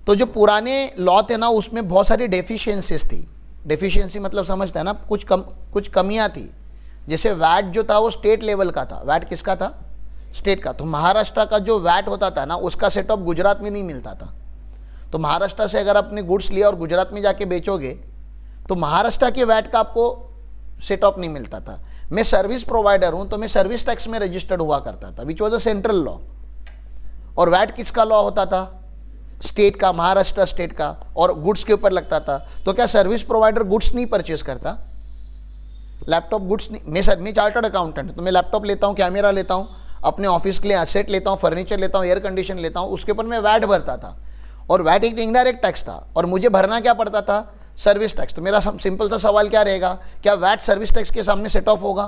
तो जो पुराने लॉ थे ना उसमें बहुत सारी डेफिशिएंसीज थी। डेफिशिएंसी मतलब समझते हैं ना, कुछ कमियां थी। जैसे वैट जो था वो स्टेट लेवल का था। वैट किसका था? स्टेट का। तो महाराष्ट्र का जो वैट होता था ना उसका सेट ऑफ गुजरात में नहीं मिलता था। तो महाराष्ट्र से अगर आपने गुड्स लिया और गुजरात में जाके बेचोगे तो महाराष्ट्र के वैट का आपको सेट ऑफ नहीं मिलता था। मैं सर्विस प्रोवाइडर हूं तो मैं सर्विस टैक्स में रजिस्टर्ड हुआ करता था, which was a central law. और वैट किसका लॉ होता था? स्टेट का, महाराष्ट्र स्टेट का, और गुड्स के ऊपर लगता था। तो क्या सर्विस प्रोवाइडर गुड्स नहीं परचेस करता? लैपटॉप गुड्स नहीं। मैं चार्टर्ड अकाउंटेंट, तो मैं लैपटॉप लेता हूँ, कैमरा लेता हूँ, अपने ऑफिस के लिए एसेट लेता हूँ, फर्नीचर लेता हूँ, एयर कंडीशन लेता हूँ, उसके ऊपर मैं वैट भरता था। और वैट एक इनडायरेक्ट टैक्स था और मुझे भरना क्या पड़ता था? Service tax. तो मेरा सिंपल सा सवाल क्या रहेगा, क्या वैट सर्विस टैक्स के सामने सेट ऑफ होगा?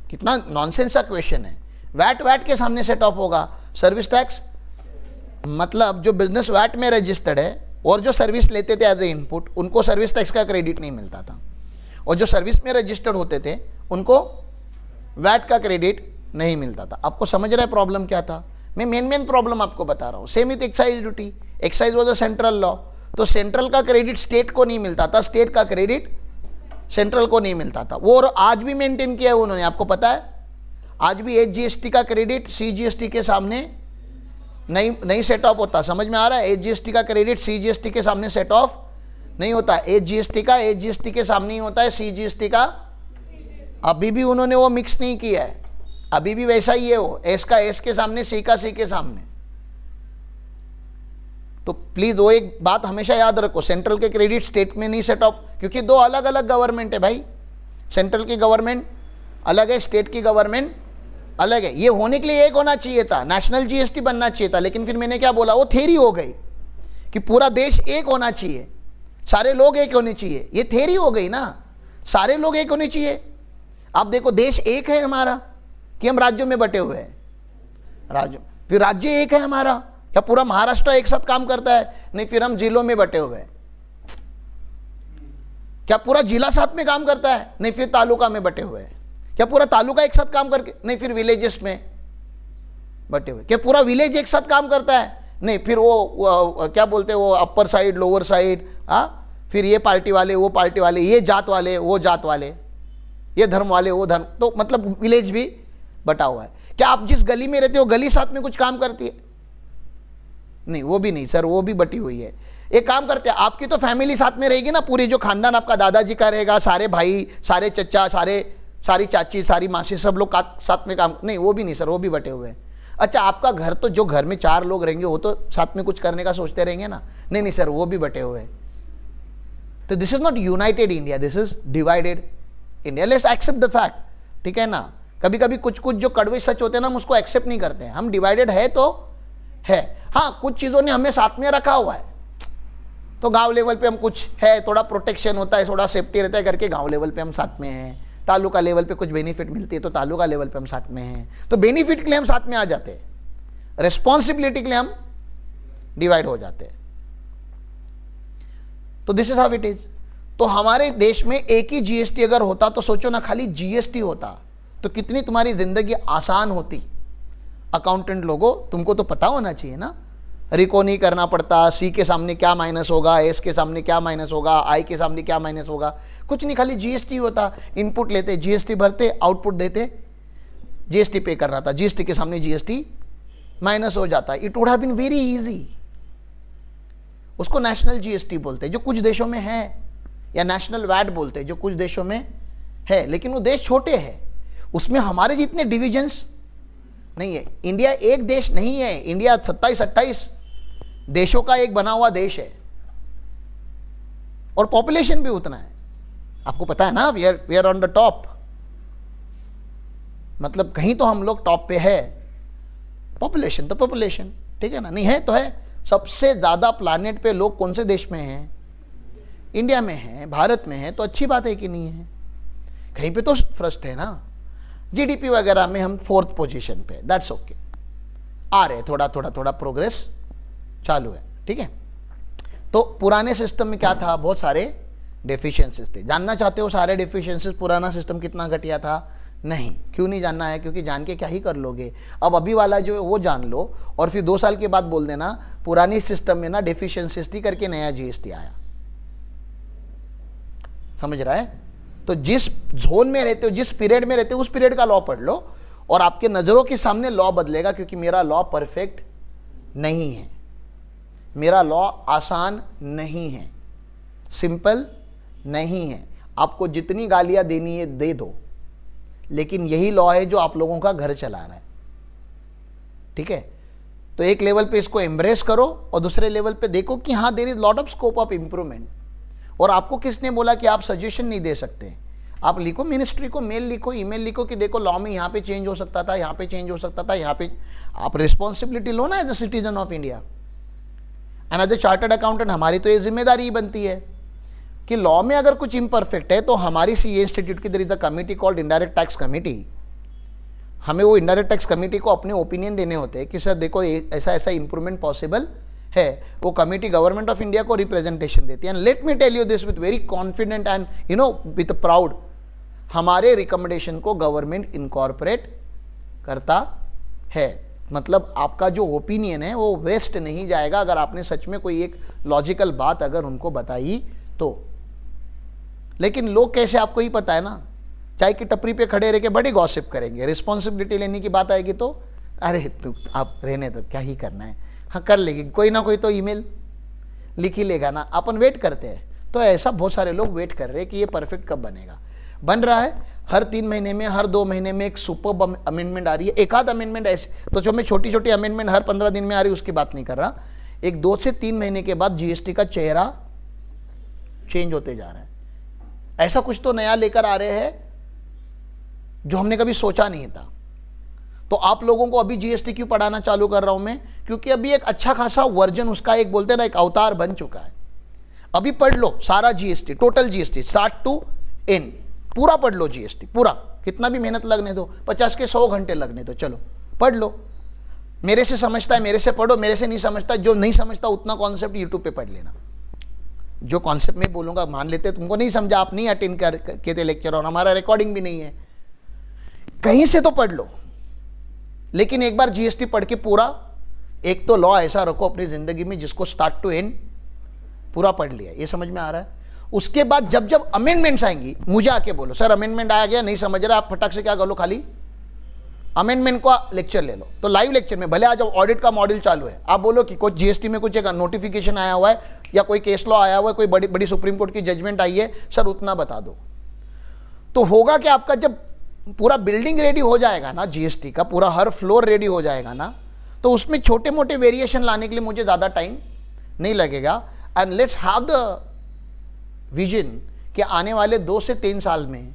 कितना नॉनसेंस का क्वेश्चन है। वैट के सामने सेट ऑफ होगा, सर्विस टैक्स मतलब जो बिजनेस वैट में रजिस्टर्ड है और जो सर्विस लेते थे एज ए इनपुट उनको सर्विस टैक्स का क्रेडिट नहीं मिलता था, और जो सर्विस में रजिस्टर्ड होते थे उनको वैट का क्रेडिट नहीं मिलता था। आपको समझ रहा है प्रॉब्लम क्या था? मैं मेन प्रॉब्लम आपको बता रहा हूँ। Same with excise duty. Excise was a central law, तो सेंट्रल का क्रेडिट स्टेट को नहीं मिलता था, स्टेट का क्रेडिट सेंट्रल को नहीं मिलता था। वो और आज भी मेंटेन किया है उन्होंने, आपको पता है। आज भी एचजीएसटी का क्रेडिट सीजीएसटी के सामने नहीं सेट ऑफ होता। समझ में आ रहा है? एचजीएसटी का क्रेडिट सीजीएसटी के सामने सेट ऑफ नहीं होता। एचजीएसटी के सामने ही होता है, सीजीएसटी का अभी भी उन्होंने वो मिक्स नहीं किया है, अभी भी वैसा ही है वो, एस का एस के सामने, सी का सी के सामने। तो प्लीज वो एक बात हमेशा याद रखो, सेंट्रल के क्रेडिट स्टेट में नहीं सेट ऑफ, क्योंकि दो अलग अलग गवर्नमेंट है भाई। सेंट्रल की गवर्नमेंट अलग है, स्टेट की गवर्नमेंट अलग है। ये होने के लिए एक होना चाहिए था, नेशनल जीएसटी बनना चाहिए था, लेकिन फिर मैंने क्या बोला, वो थ्योरी हो गई कि पूरा देश एक होना चाहिए, सारे लोग एक होने चाहिए। ये थ्योरी हो गई ना, सारे लोग एक होने चाहिए। आप देखो, देश एक है हमारा कि हम राज्यों में बटे हुए हैं? राज्य, फिर राज्य एक है हमारा, क्या पूरा महाराष्ट्र एक साथ काम करता है? नहीं, फिर हम जिलों में बटे हुए हैं। क्या पूरा जिला साथ में काम करता है? नहीं, फिर तालुका में बटे हुए हैं। क्या पूरा तालुका एक साथ काम करके? नहीं, फिर विलेजेस में बटे हुए। क्या पूरा विलेज एक साथ काम करता है? नहीं, फिर वो क्या बोलते हैं, वो अपर साइड, लोअर साइड, फिर ये पार्टी वाले, वो पार्टी वाले, ये जात वाले, वो जात वाले, ये धर्म वाले, वो धर्म। तो मतलब विलेज भी बटा हुआ है। क्या आप जिस गली में रहते हो गली साथ में कुछ काम करती है? नहीं, वो भी नहीं सर, वो भी बटी हुई है। एक काम करते हैं, आपकी तो फैमिली साथ में रहेगी ना, पूरी जो खानदान आपका दादाजी का रहेगा, सारे भाई, सारे चचा, सारी चाची, सारी मासी, सब लोग साथ में काम। नहीं, वो भी नहीं सर, वो भी बटे हुए हैं। अच्छा, आपका घर, तो जो घर में 4 लोग रहेंगे वो तो साथ में कुछ करने का सोचते रहेंगे ना? नहीं सर, वो भी बटे हुए हैं। तो this is not united India, this is divided India. Let's accept the fact, ठीक है ना। कभी कभी कुछ जो कड़वे सच होते हैं ना, हम उसको एक्सेप्ट नहीं करते हैं। हम डिवाइडेड है तो है, हाँ, कुछ चीज़ों ने हमें साथ में रखा हुआ है। तो गांव लेवल पे हम कुछ है, थोड़ा प्रोटेक्शन होता है, थोड़ा सेफ्टी रहता है करके गांव लेवल पे हम साथ में हैं। तालुका लेवल पे कुछ बेनिफिट मिलती है तो तालुका लेवल पे हम साथ में हैं। तो बेनिफिट के लिए हम साथ में आ जाते हैं, रिस्पॉन्सिबिलिटी के लिए हम डिवाइड हो जाते हैं। तो this is how it is. तो हमारे देश में एक ही जीएसटी अगर होता तो सोचो ना, खाली जीएसटी होता तो कितनी तुम्हारी जिंदगी आसान होती। अकाउंटेंट लोगों, तुमको तो पता होना चाहिए ना, रिको नहीं करना पड़ता, सी के सामने क्या माइनस होगा, एस के सामने क्या माइनस होगा, आई के सामने क्या माइनस होगा, कुछ नहीं, खाली जीएसटी होता। इनपुट लेते, जीएसटी भरते, आउटपुट देते, जीएसटी पे कर रहा था, जीएसटी के सामने जीएसटी माइनस हो जाता। It would have been very easy. उसको नेशनल जीएसटी बोलते हैं जो कुछ देशों में है, या नेशनल वैट बोलते हैं जो कुछ देशों में है, लेकिन वो देश छोटे हैं, उसमें हमारे जितने डिविजन्स नहीं है। इंडिया एक देश नहीं है, इंडिया 27-28 देशों का एक बना हुआ देश है, और पॉपुलेशन भी उतना है। आपको पता है ना, we are on the top, मतलब कहीं तो हम लोग टॉप पे है। पॉपुलेशन तो पॉपुलेशन, ठीक है ना, नहीं है तो है। सबसे ज़्यादा प्लैनेट पे लोग कौन से देश में हैं? इंडिया में हैं, भारत में हैं, तो अच्छी बात है कि नहीं है? कहीं पे तो फर्स्ट है ना। जीडीपी वगैरह में हम 4th पोजीशन पे, दैट्स ओके, आ रहे, थोड़ा प्रोग्रेस चालू है, ठीक है। तो पुराने सिस्टम में क्या था? बहुत सारे डेफिशिएंसीज थे। जानना चाहते हो सारे डेफिशिएंसीज, पुराना सिस्टम कितना घटिया था? नहीं, क्यों नहीं जानना है? क्योंकि जान के क्या ही कर लोगे। अब अभी वाला जो है वो जान लो और फिर 2 साल के बाद बोल देना पुरानी सिस्टम में ना डेफिशिएंसीज थी करके नया जीएसटी आया। समझ रहा है? तो जिस जोन में रहते हो, जिस पीरियड में रहते हो, उस पीरियड का लॉ पढ़ लो और आपके नजरों के सामने लॉ बदलेगा। क्योंकि मेरा लॉ परफेक्ट नहीं है, मेरा लॉ आसान नहीं है, सिंपल नहीं है। आपको जितनी गालियां देनी है दे दो, लेकिन यही लॉ है जो आप लोगों का घर चला रहा है। ठीक है? तो एक लेवल पे इसको एम्ब्रेस करो और दूसरे लेवल पे देखो कि हाँ, there is lot of scope of improvement. और आपको किसने बोला कि आप सजेशन नहीं दे सकते? आप लिखो, मिनिस्ट्री को मेल लिखो, ईमेल लिखो कि देखो लॉ में यहाँ पे चेंज हो सकता था, यहाँ पे चेंज हो सकता था, यहाँ पे। आप रिस्पॉन्सिबिलिटी लो ना as a citizen of India and as a chartered accountant. हमारी तो ये जिम्मेदारी ही बनती है कि लॉ में अगर कुछ इम्परफेक्ट है तो हमारी सीए इंस्टीट्यूट की there is a committee called indirect tax committee. हमें वो इनडायरेक्ट टैक्स कमिटी को अपने ओपिनियन देने होते हैं कि सर देखो ऐसा ऐसा इंप्रूवमेंट पॉसिबल है। वो कमिटी गवर्नमेंट ऑफ इंडिया को रिप्रेजेंटेशन देती है। And let me tell you this with very confident and with proud, हमारे रिकमेंडेशन को गवर्नमेंट इनकॉर्पोरेट करता है। मतलब आपका जो ओपिनियन है वो वेस्ट नहीं जाएगा अगर आपने सच में कोई एक लॉजिकल बात अगर उनको बताई तो। लेकिन लोग कैसे, आपको ही पता है ना, चाय की टपरी पे खड़े रह के बड़ी गॉसिप करेंगे। रिस्पॉन्सिबिलिटी लेने की बात आएगी तो अरे तू आप रहने दो, क्या ही करना है, हाँ कर लेगी, कोई ना कोई तो ईमेल लिख ही लेगा ना, अपन वेट करते हैं। तो ऐसा बहुत सारे लोग वेट कर रहे हैं कि ये परफेक्ट कब बनेगा। बन रहा है, हर 3 महीने में, हर 2 महीने में एक सुपर अमेंडमेंट आ रही है। एक आध अमेंडमेंट ऐसे तो जो मैं छोटी छोटी अमेंडमेंट हर 15 दिन में आ रही है उसकी बात नहीं कर रहा। एक 2 से 3 महीने के बाद जीएसटी का चेहरा चेंज होते जा रहा है। ऐसा कुछ तो नया लेकर आ रहे हैं जो हमने कभी सोचा नहीं था। तो आप लोगों को अभी जीएसटी क्यों पढ़ाना चालू कर रहा हूं मैं? क्योंकि अभी एक अच्छा खासा वर्जन उसका, एक बोलते हैं ना, एक अवतार बन चुका है। अभी पढ़ लो सारा GST, total GST start to end, पूरा पढ़ लो जीएसटी पूरा। कितना भी मेहनत लगने दो, 50 के 100 घंटे लगने दो, चलो पढ़ लो। मेरे से समझता है मेरे से पढ़ो, मेरे से नहीं समझता, जो नहीं समझता उतना कॉन्सेप्ट यूट्यूब पे पढ़ लेना। जो कॉन्सेप्ट मैं बोलूंगा, मान लेते तुमको नहीं समझा, आप नहीं अटेंड करके थे लेक्चर और हमारा रिकॉर्डिंग भी नहीं है, कहीं से तो पढ़ लो। लेकिन एक बार जीएसटी पढ़ के पूरा, एक तो लॉ ऐसा रखो अपनी जिंदगी में जिसको स्टार्ट टू एंड पूरा पढ़ लिया। ये समझ में आ रहा है? उसके बाद जब जब अमेंडमेंट्स आएंगी मुझे आके बोलो, सर अमेंडमेंट आया गया, नहीं समझ रहा, आप फटाक से क्या कर लो, खाली अमेंडमेंट का लेक्चर ले लो। तो लाइव लेक्चर में भले आज ऑडिट का मॉड्यूल चालू है, आप बोलो कि कुछ जीएसटी में कुछ एक नोटिफिकेशन आया हुआ है या कोई केस लॉ आया हुआ है, कोई बड़ी बड़ी सुप्रीम कोर्ट की जजमेंट आई है, सर उतना बता दो। तो होगा कि आपका जब पूरा बिल्डिंग रेडी हो जाएगा ना, जीएसटी का पूरा हर फ्लोर रेडी हो जाएगा ना, तो उसमें छोटे मोटे वेरिएशन लाने के लिए मुझे ज़्यादा टाइम नहीं लगेगा। And let's have the vision कि आने वाले 2 से 3 साल में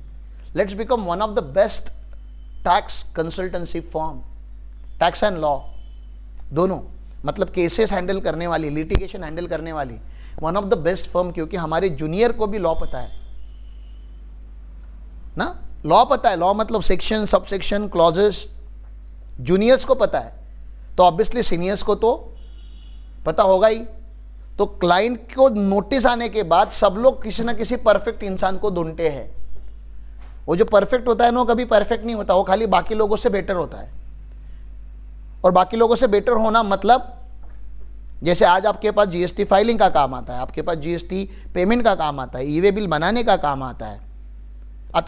let's become one of the best tax consultancy firm, tax and law दोनों, मतलब केसेस हैंडल करने वाली, लिटिगेशन हैंडल करने वाली, one of the best firm. क्योंकि हमारे जूनियर को भी लॉ पता है ना, लॉ पता है, लॉ मतलब section, sub section, clauses, juniors को पता है, तो ऑब्वियसली सीनियर्स को तो पता होगा ही। तो क्लाइंट को नोटिस आने के बाद सब लोग किसी ना किसी परफेक्ट इंसान को ढूंढते हैं। वो जो परफेक्ट होता है ना, वो कभी परफेक्ट नहीं होता, वो खाली बाकी लोगों से बेटर होता है। और बाकी लोगों से बेटर होना मतलब, जैसे आज आपके पास जीएसटी फाइलिंग का काम आता है, आपके पास जीएसटी पेमेंट का काम आता है, ई वे बिल बनाने का काम आता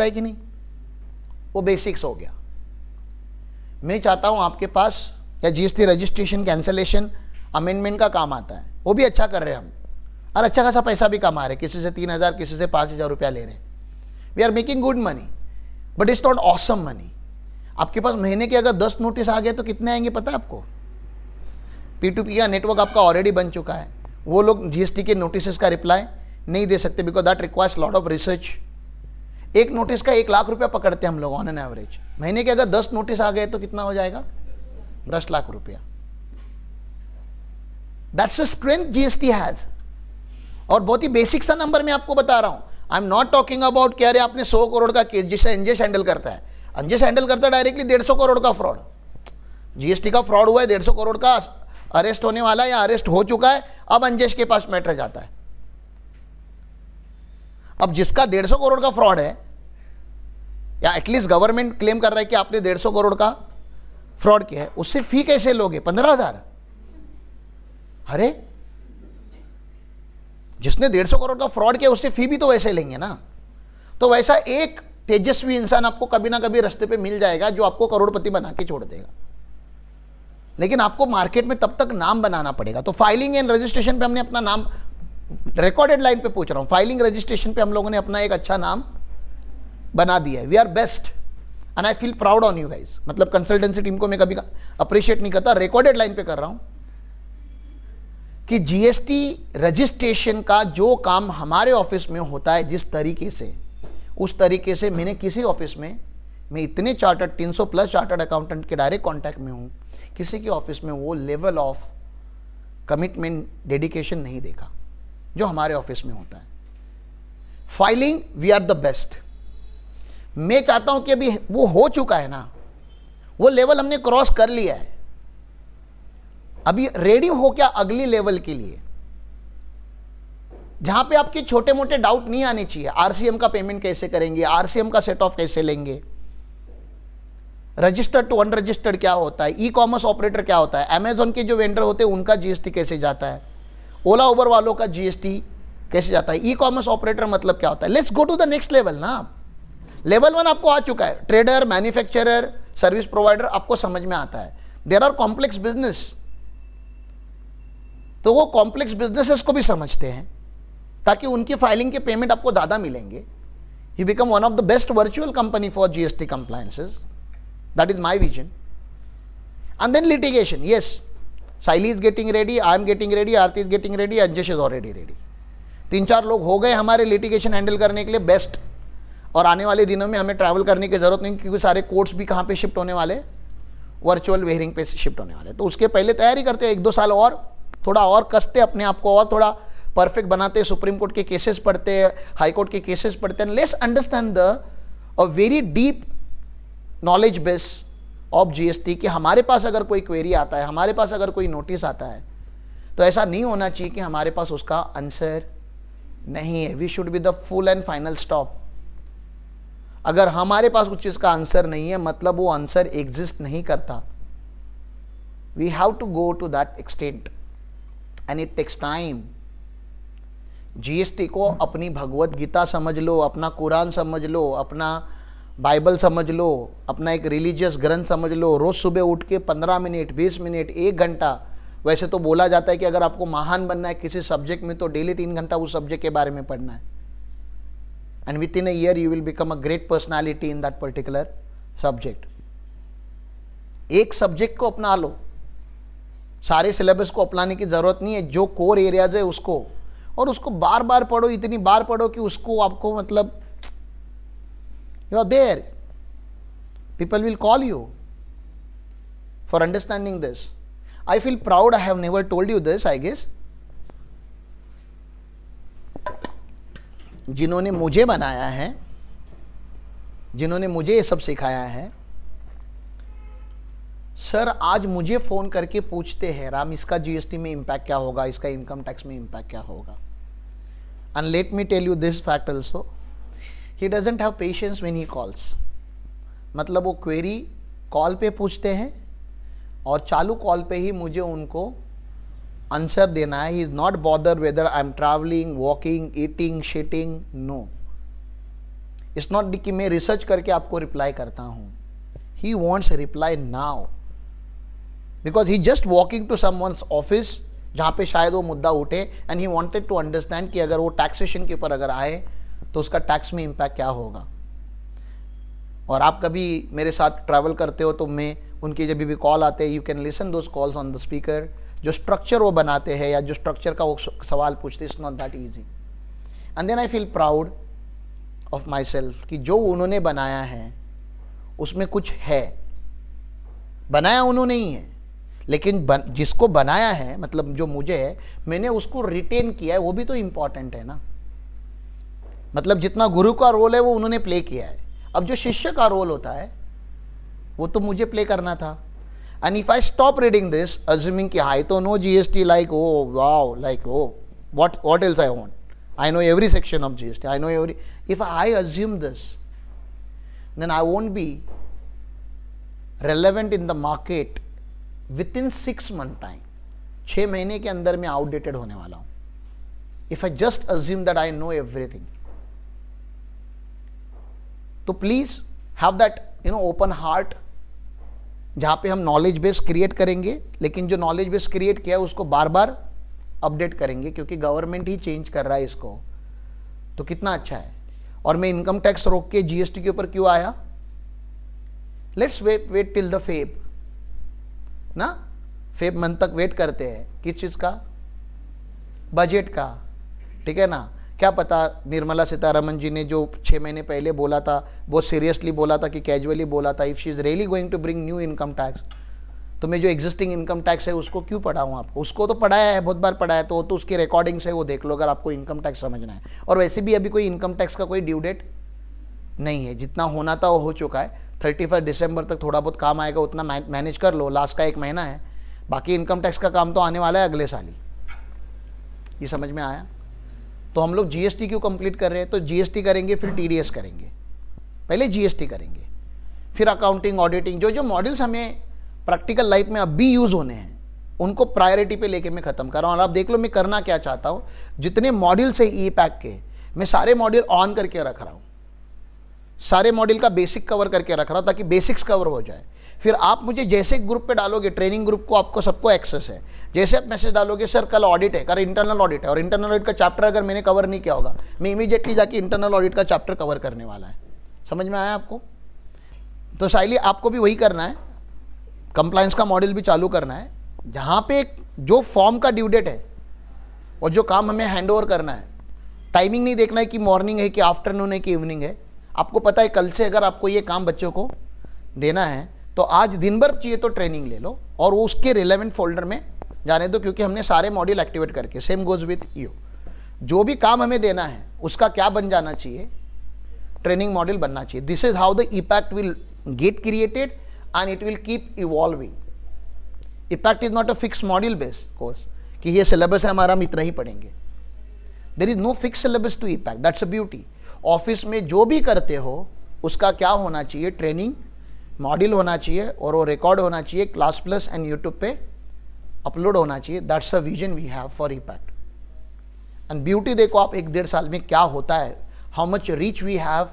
है कि नहीं? वो बेसिक्स हो गया। मैं चाहता हूं आपके पास या जीएसटी रजिस्ट्रेशन, कैंसलेशन, अमेंडमेंट का काम आता है, वो भी अच्छा कर रहे हैं हम, और अच्छा खासा पैसा भी कमा रहे, किसी से 3,000, किसी से 5,000 रुपया ले रहे हैं। We are making good money, but it's not awesome money. आपके पास महीने के अगर 10 नोटिस आ गए तो कितने आएंगे पता है आपको? P2P का नेटवर्क आपका ऑलरेडी बन चुका है, वो लोग जीएसटी के नोटिस का रिप्लाई नहीं दे सकते because that requires lot of research. एक नोटिस का 1 लाख रुपया पकड़ते हैं हम लोग ऑन एन एवरेज। महीने के अगर 10 नोटिस आ गए तो कितना हो जाएगा? 10 लाख रुपया। That's a strength GST has. और बहुत ही बेसिक सा नंबर मैं आपको बता रहा हूं। I am not talking about कि अरे आपने 100 करोड़ का केस, जिसे अंजेश हैंडल करता है, अंजेश हैंडल करता है डायरेक्टली 150 करोड़ का फ्रॉड। जीएसटी का फ्रॉड हुआ है, 150 करोड़ का अरेस्ट होने वाला है या अरेस्ट हो चुका है, अब अंजेश के पास मैटर जाता है। अब जिसका 150 करोड़ का फ्रॉड है, या एटलीस्ट गवर्नमेंट क्लेम कर रहा है कि आपने 150 करोड़ का फ्रॉड किया है, उससे फी कैसे लोगे? 15,000? अरे जिसने 150 करोड़ का फ्रॉड किया उससे फी भी तो वैसे लेंगे ना। तो वैसा एक तेजस्वी इंसान आपको कभी ना कभी रास्ते पे मिल जाएगा जो आपको करोड़पति बना के छोड़ देगा, लेकिन आपको मार्केट में तब तक नाम बनाना पड़ेगा। तो फाइलिंग एंड रजिस्ट्रेशन पे हमने अपना नाम, रिकॉर्डेड लाइन पे पूछ रहा हूं, फाइलिंग रजिस्ट्रेशन पे हम लोगों ने अपना एक अच्छा नाम बना दिया है। We are best and I feel proud on you guys. मतलब कंसल्टेंसी टीम को मैं कभी अप्रिशिएट नहीं करता, रिकॉर्डेड लाइन पे कर रहा हूं कि जीएसटी रजिस्ट्रेशन का जो काम हमारे ऑफिस में होता है जिस तरीके से, उस तरीके से मैंने किसी ऑफिस में, मैं इतने चार्टर्ड 300 प्लस चार्टर्ड अकाउंटेंट के डायरेक्ट कांटेक्ट में हूं, किसी के ऑफिस में वो लेवल ऑफ कमिटमेंट डेडिकेशन नहीं देखा जो हमारे ऑफिस में होता है। Filing we are the best. मैं चाहता हूं कि अभी वो हो चुका है ना, वो लेवल हमने क्रॉस कर लिया है, अभी रेडी हो क्या अगली लेवल के लिए, जहां पे आपके छोटे मोटे डाउट नहीं आने चाहिए। आरसीएम का पेमेंट कैसे करेंगे, आरसीएम का सेट ऑफ कैसे लेंगे, रजिस्टर्ड टू अनरजिस्टर्ड क्या होता है, ई कॉमर्स ऑपरेटर क्या होता है, अमेजॉन के जो वेंडर होते हैं उनका जीएसटी कैसे जाता है, ओला उबर वालों का जीएसटी कैसे जाता है, ई कॉमर्स ऑपरेटर मतलब क्या होता है। Let's go to the next level ना। लेवल 1 आपको आ चुका है, ट्रेडर, मैन्युफैक्चरर, सर्विस प्रोवाइडर आपको समझ में आता है। देयर आर कॉम्प्लेक्स बिजनेस, तो वो कॉम्प्लेक्स बिजनेसेस को भी समझते हैं ताकि उनकी फाइलिंग के पेमेंट आपको ज़्यादा मिलेंगे। You become one of the best virtual company for GST compliances, that is my vision. And then litigation, yes, Saili is getting ready, I am getting ready, Aarti is getting ready, Anjesh is already ready. 3-4 लोग हो गए हमारे litigation handle करने के लिए best, और आने वाले दिनों में हमें ट्रैवल करने की जरूरत नहीं, क्योंकि सारे कोर्ट्स भी कहाँ पे शिफ्ट होने वाले, वर्चुअल वेयरिंग पे शिफ्ट होने वाले। तो उसके पहले तैयारी करते हैं, 1-2 साल और थोड़ा और कसते अपने आप को, और थोड़ा परफेक्ट बनाते हैं, सुप्रीम कोर्ट के केसेस पढ़ते हैं, हाई कोर्ट के केसेस पढ़ते हैं। Let's understand the very deep knowledge base of GST कि हमारे पास अगर कोई क्वेरी आता है, हमारे पास अगर कोई नोटिस आता है, तो ऐसा नहीं होना चाहिए कि हमारे पास उसका आंसर नहीं है। We should be the full and final stop. अगर हमारे पास उस चीज का आंसर नहीं है, मतलब वो आंसर एग्जिस्ट नहीं करता। We have to go to that extent and it takes time. GST को अपनी भगवत गीता समझ लो, अपना कुरान समझ लो, अपना बाइबल समझ लो, अपना एक रिलीजियस ग्रंथ समझ लो। रोज सुबह उठ के 15 मिनट, 20 मिनट, 1 घंटा, वैसे तो बोला जाता है कि अगर आपको महान बनना है किसी सब्जेक्ट में तो डेली 3 घंटा उस सब्जेक्ट के बारे में पढ़ना है, and with in a year you will become a great personality in that particular subject. एक सब्जेक्ट को अपना लो, सारे सिलेबस को अपनाने की जरूरत नहीं है, जो कोर एरियाज है उसको, और उसको बार बार पढ़ो, इतनी बार पढ़ो कि उसको आपको मतलब you are there, people will call you for understanding this. I feel proud, I have never told you this, I guess. जिन्होंने मुझे बनाया है, जिन्होंने मुझे ये सब सिखाया है, सर आज मुझे फोन करके पूछते हैं राम इसका जीएसटी में इंपैक्ट क्या होगा, इसका इनकम टैक्स में इंपैक्ट क्या होगा। And let me tell you this fact also, he doesn't have patience when he calls. मतलब वो क्वेरी कॉल पे पूछते हैं और चालू कॉल पे ही मुझे उनको आंसर देना है। He is not bother whether I am travelling, walking, eating, sitting, no. It's not कि मैं रिसर्च करके आपको रिप्लाई करता हूं। He wants reply now because he just walking to someone's office जहां पे शायद वो मुद्दा उठे, and he wanted to understand कि अगर वो टैक्सेशन के ऊपर अगर आए तो उसका टैक्स में इंपैक्ट क्या होगा। और आप कभी मेरे साथ ट्रैवल करते हो तो मैं उनकी जब भी कॉल आते हैं, you can listen those calls on the speaker. जो स्ट्रक्चर वो बनाते हैं या जो स्ट्रक्चर का वो सवाल पूछते, it's not that easy. And then I feel proud of myself कि जो उन्होंने बनाया है उसमें कुछ है। बनाया उन्होंने ही है, लेकिन जिसको बनाया है, मतलब जो मुझे है, मैंने उसको रिटेन किया है, वो भी तो इंपॉर्टेंट है ना। मतलब जितना गुरु का रोल है वो उन्होंने प्ले किया है, अब जो शिष्य का रोल होता है वो तो मुझे प्ले करना था। And if I stop reading this assuming कि आई तो know GST, like oh wow, like oh what else I want, I know every section of GST, I know every, if I assume this then I won't be relevant in the market within 6 month time. 6 महीने के अंदर मैं outdated होने वाला हूं. If I just assume that I know everything. तो please have that open heart, जहां पे हम नॉलेज बेस क्रिएट करेंगे, लेकिन जो नॉलेज बेस क्रिएट किया है उसको बार बार अपडेट करेंगे, क्योंकि गवर्नमेंट ही चेंज कर रहा है इसको. तो कितना अच्छा है. और मैं इनकम टैक्स रोक के जीएसटी के ऊपर क्यों आया? Let's wait till the Feb ना, फेब मंथ तक वेट करते हैं. किस चीज का? बजट का. ठीक है ना. क्या पता निर्मला सीतारमन जी ने जो 6 महीने पहले बोला था, बहुत सीरियसली बोला था कि कैजुअली बोला था, if she is really going to bring new income tax, तो मैं जो एग्जिस्टिंग इनकम टैक्स है उसको क्यों पढ़ाऊँ आपको? उसको तो पढ़ाया है, बहुत बार पढ़ाया, तो उसकी रिकॉर्डिंग से वो देख लो अगर आपको इनकम टैक्स समझना है. और वैसे भी अभी कोई इनकम टैक्स का कोई ड्यू डेट नहीं है. जितना होना था वो हो चुका है. 31 दिसंबर तक थोड़ा बहुत काम आएगा, उतना मैनेज कर लो. लास्ट का 1 महीना है, बाकी इनकम टैक्स का काम तो आने वाला है अगले साल ही. ये समझ में आया? तो हम लोग जीएसटी क्यों कंप्लीट कर रहे हैं? तो जीएसटी करेंगे, फिर टीडीएस करेंगे. पहले जीएसटी करेंगे, फिर अकाउंटिंग, ऑडिटिंग. जो जो मॉड्यूल्स हमें प्रैक्टिकल लाइफ में अभी यूज होने हैं उनको प्रायोरिटी पे लेके मैं खत्म कर रहा हूँ. और आप देख लो मैं करना क्या चाहता हूँ. जितने मॉड्यूल्स है ई पैक के, मैं सारे मॉड्यूल ऑन करके रख रहा हूँ. सारे मॉड्यूल का बेसिक कवर करके रख रहा हूँ, ताकि बेसिक्स कवर हो जाए. फिर आप मुझे जैसे ग्रुप पे डालोगे, ट्रेनिंग ग्रुप को आपको सबको एक्सेस है. जैसे आप मैसेज डालोगे सर कल ऑडिट है, कर इंटरनल ऑडिट है, और इंटरनल ऑडिट का चैप्टर अगर मैंने कवर नहीं किया होगा, मैं इमीडिएटली जाके इंटरनल ऑडिट का चैप्टर कवर करने वाला है. समझ में आया आपको? तो साइली आपको भी वही करना है. कंप्लायंस का मॉड्यूल भी चालू करना है, जहाँ पे जो फॉर्म का ड्यू डेट है और जो काम हमें हैंड ओवर करना है, टाइमिंग नहीं देखना है कि मॉर्निंग है कि आफ्टरनून है कि इवनिंग है. आपको पता है कल से अगर आपको ये काम बच्चों को देना है तो आज दिन भर चाहिए तो ट्रेनिंग ले लो और वो उसके रिलेवेंट फोल्डर में जाने दो, क्योंकि हमने सारे मॉड्यूल एक्टिवेट करके. Same goes with you. जो भी काम हमें देना है उसका क्या बन जाना चाहिए? ट्रेनिंग मॉड्यूल बनना चाहिए. This is how the impact will get created and it will keep evolving. IPACT is not a fixed module based course कि ये syllabus है हमारा, हम इतना ही पढ़ेंगे. There is no fixed syllabus to IPACT. That's a beauty. Office में जो भी करते हो उसका क्या होना चाहिए? ट्रेनिंग मॉड्यूल होना चाहिए और वो रिकॉर्ड होना चाहिए, क्लास प्लस एंड यूट्यूब पे अपलोड होना चाहिए. That's a vision we have for IPACT. And beauty देखो आप 1-1.5 साल में क्या होता है, how much reach we have,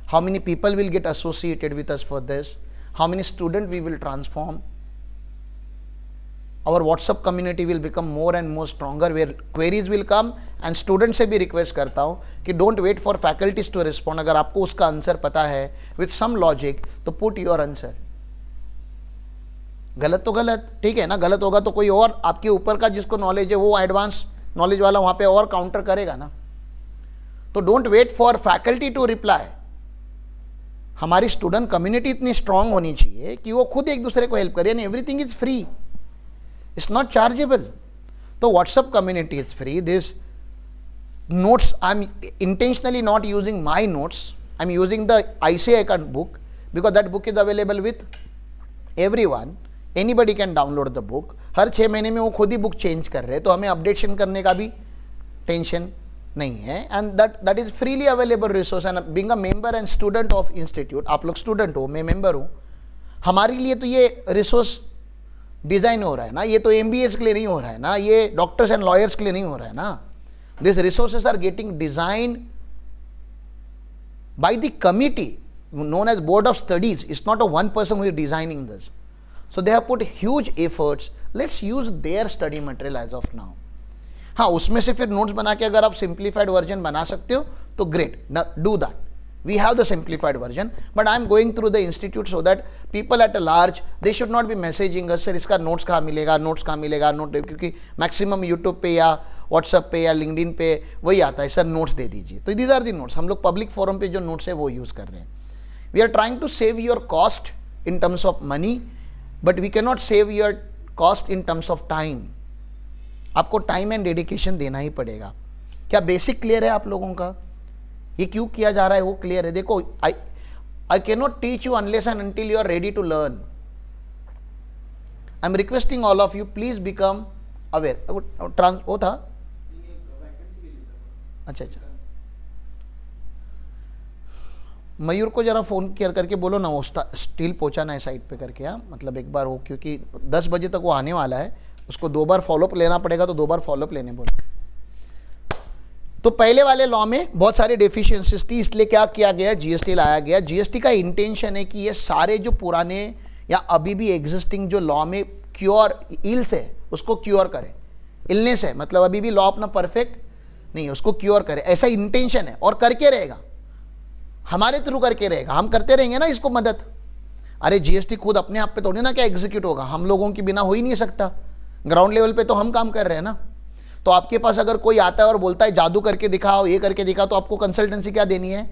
how many people will get associated with us for this, how many students we will transform. Our WhatsApp community will become more and more stronger, where queries will come, and students से भी request करता हूँ कि don't wait for faculties to respond. अगर आपको उसका answer पता है with some logic तो put your answer. गलत तो गलत, ठीक है ना, गलत होगा तो कोई और आपके ऊपर का जिसको नॉलेज है वो एडवांस नॉलेज वाला वहाँ पे और काउंटर करेगा ना. तो don't wait for faculty to reply. हमारी स्टूडेंट कम्युनिटी इतनी स्ट्रांग होनी चाहिए कि वो खुद एक दूसरे को हेल्प करे. And everything is free, it's not chargeable. तो WhatsApp community is free. This notes I am intentionally not using my notes, I am using the ICAI account book because that book is available with everyone. Anybody can download the book. हर 6 महीने में वो खुद ही book change कर रहे हैं, तो हमें updation करने का भी टेंशन नहीं है. And that is freely available resource. And being a member and student of institute, आप लोग स्टूडेंट हो, मैं मेंबर हूँ, हमारे लिए तो ये रिसोर्स डिजाइन हो रहा है ना. ये तो MBAs के लिए नहीं हो रहा है ना, ये डॉक्टर्स एंड लॉयर्स के लिए नहीं हो रहा है ना. This resources are getting design by the committee known as board of studies. It's not a one person who is designing this, so they have put huge efforts. Let's use their study material as of now. हाँ, उसमें से फिर notes बना के अगर आप simplified version बना सकते हो तो great, do that. We have the simplified version, but I am going through the institute so that people at large, they should not be messaging us, sir इसका नोट्स कहाँ मिलेगा, नोट्स कहाँ मिलेगा, note, क्योंकि मैक्सिमम यूट्यूब पे या WhatsApp पे या लिंक्डइन पे वही आता है, सर नोट्स दे दीजिए. तो दीज आर दी नोट्स. हम लोग पब्लिक फोरम पे जो नोट्स है वो यूज़ कर रहे हैं. We are trying to save your cost in terms of money, but we can not save your cost in terms of time. आपको टाइम एंड डेडिकेशन देना ही पड़ेगा. क्या बेसिक क्लियर है आप लोगों का? ये क्यों किया जा रहा है वो क्लियर है? देखो, I can not teach you unless and until you are ready to learn. I am requesting all of you, please become aware. वो था, अच्छा. मयूर को जरा फ़ोन केयर करके बोलो ना, वो स्टील पहुंचाना है साइड पे करके। हाँ, मतलब एक बार वो, क्योंकि 10 बजे तक वो आने वाला है, उसको 2 बार फॉलोअप लेना पड़ेगा, तो 2 बार फॉलोअप लेने बोलो। तो पहले वाले लॉ में बहुत सारी डेफिशिएंसीज थी, इसलिए क्या किया गया, जीएसटी लाया गया। जीएसटी का इंटेंशन है कि ये सारे जो पुराने या अभी भी एग्जिस्टिंग जो लॉ में क्योर इल्स है उसको क्योर करे। इलनेस है मतलब अभी भी लॉ अपना परफेक्ट नहीं, उसको क्योर करे, ऐसा इंटेंशन है। और करके रहेगा, हमारे थ्रू करके रहेगा, हम करते रहेंगे ना इसको मदद। अरे जीएसटी खुद अपने आप पे थोड़ी ना क्या एग्जीक्यूट होगा, हम लोगों के बिना हो ही नहीं सकता। ग्राउंड लेवल पे तो हम काम कर रहे हैं ना। तो आपके पास अगर कोई आता है और बोलता है जादू करके दिखाओ, ये करके दिखाओ, तो आपको कंसल्टेंसी क्या देनी है?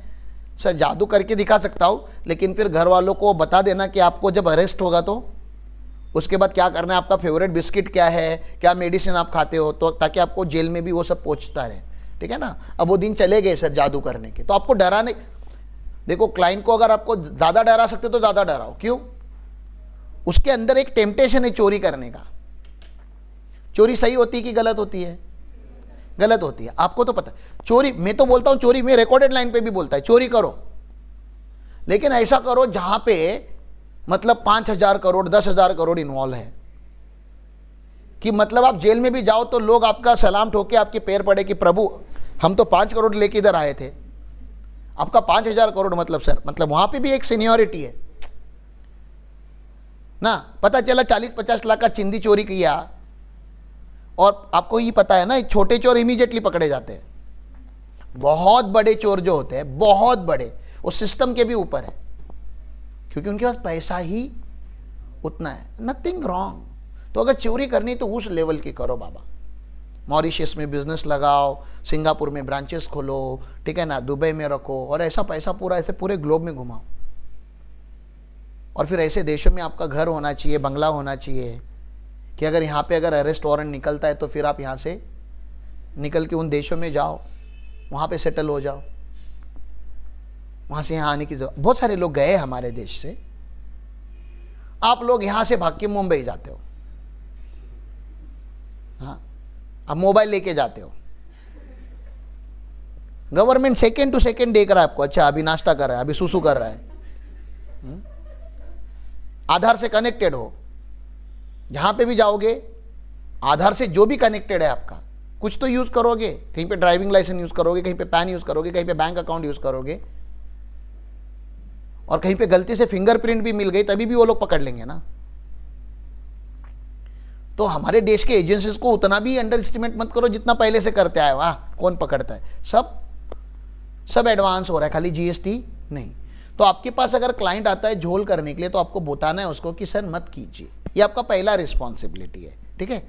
सर जादू करके दिखा सकता हूँ, लेकिन फिर घर वालों को बता देना कि आपको जब अरेस्ट होगा तो उसके बाद क्या करना है, आपका फेवरेट बिस्किट क्या है, क्या मेडिसिन आप खाते हो, तो ताकि आपको जेल में भी वो सब पहुँचता रहे। ठीक है ना। अब वो दिन चले गए सर जादू करने के, तो आपको डराने, देखो क्लाइंट को अगर आपको ज़्यादा डरा सकते तो ज़्यादा डराओ। क्यों? उसके अंदर एक टेम्पटेशन है चोरी करने का। चोरी सही होती है कि गलत होती है? गलत होती है, आपको तो पता। चोरी, मैं तो बोलता हूं चोरी, में रिकॉर्डेड लाइन पे भी बोलता है चोरी करो, लेकिन ऐसा करो जहां पे मतलब 5,000 करोड़ 10,000 करोड़ इन्वॉल्व है, कि मतलब आप जेल में भी जाओ तो लोग आपका सलाम ठोके आपके पैर पड़े कि प्रभु हम तो 5 करोड़ लेके इधर आए थे, आपका 5,000 करोड़ मतलब सर, मतलब वहां पे भी एक सीनियरिटी है ना। पता चला 40-50 लाख का चिंदी चोरी किया, और आपको ये पता है ना छोटे चोर इमीडिएटली पकड़े जाते हैं, बहुत बड़े चोर जो होते हैं बहुत बड़े, वो सिस्टम के भी ऊपर है, क्योंकि उनके पास पैसा ही उतना है। Nothing wrong. तो अगर चोरी करनी तो उस लेवल की करो बाबा। मॉरिशस में बिजनेस लगाओ, सिंगापुर में ब्रांचेस खोलो, ठीक है ना, दुबई में रखो, और ऐसा पैसा पूरा ऐसे पूरे ग्लोब में घुमाओ। और फिर ऐसे देशों में आपका घर होना चाहिए, बंगला होना चाहिए, कि अगर यहाँ पे अगर अरेस्ट वारंट निकलता है तो फिर आप यहाँ से निकल के उन देशों में जाओ, वहाँ पे सेटल हो जाओ, वहाँ से यहाँ आने की जरूरत। बहुत सारे लोग गए हमारे देश से, आप लोग यहाँ से भाग के मुंबई जाते हो, हाँ, आप मोबाइल लेके जाते हो, गवर्नमेंट सेकेंड टू सेकेंड देख रहा है आपको, अच्छा अभी नाश्ता कर रहा है, अभी सुसु कर रहा है। आधार से कनेक्टेड हो, जहां पे भी जाओगे आधार से जो भी कनेक्टेड है आपका, कुछ तो यूज करोगे, कहीं पे ड्राइविंग लाइसेंस यूज करोगे, कहीं पे पैन यूज करोगे, कहीं पे बैंक अकाउंट यूज करोगे, और कहीं पे गलती से फिंगरप्रिंट भी मिल गई तभी भी वो लोग पकड़ लेंगे ना। तो हमारे देश के एजेंसीज को उतना भी अंडर एस्टिमेट मत करो जितना पहले से करते आए। वाह कौन पकड़ता है, सब एडवांस हो रहा है, खाली जीएसटी नहीं। तो आपके पास अगर क्लाइंट आता है झोल करने के लिए, तो आपको बताना है उसको कि सर मत कीजिए, ये आपका पहला रिस्पॉन्सिबिलिटी है। ठीक है।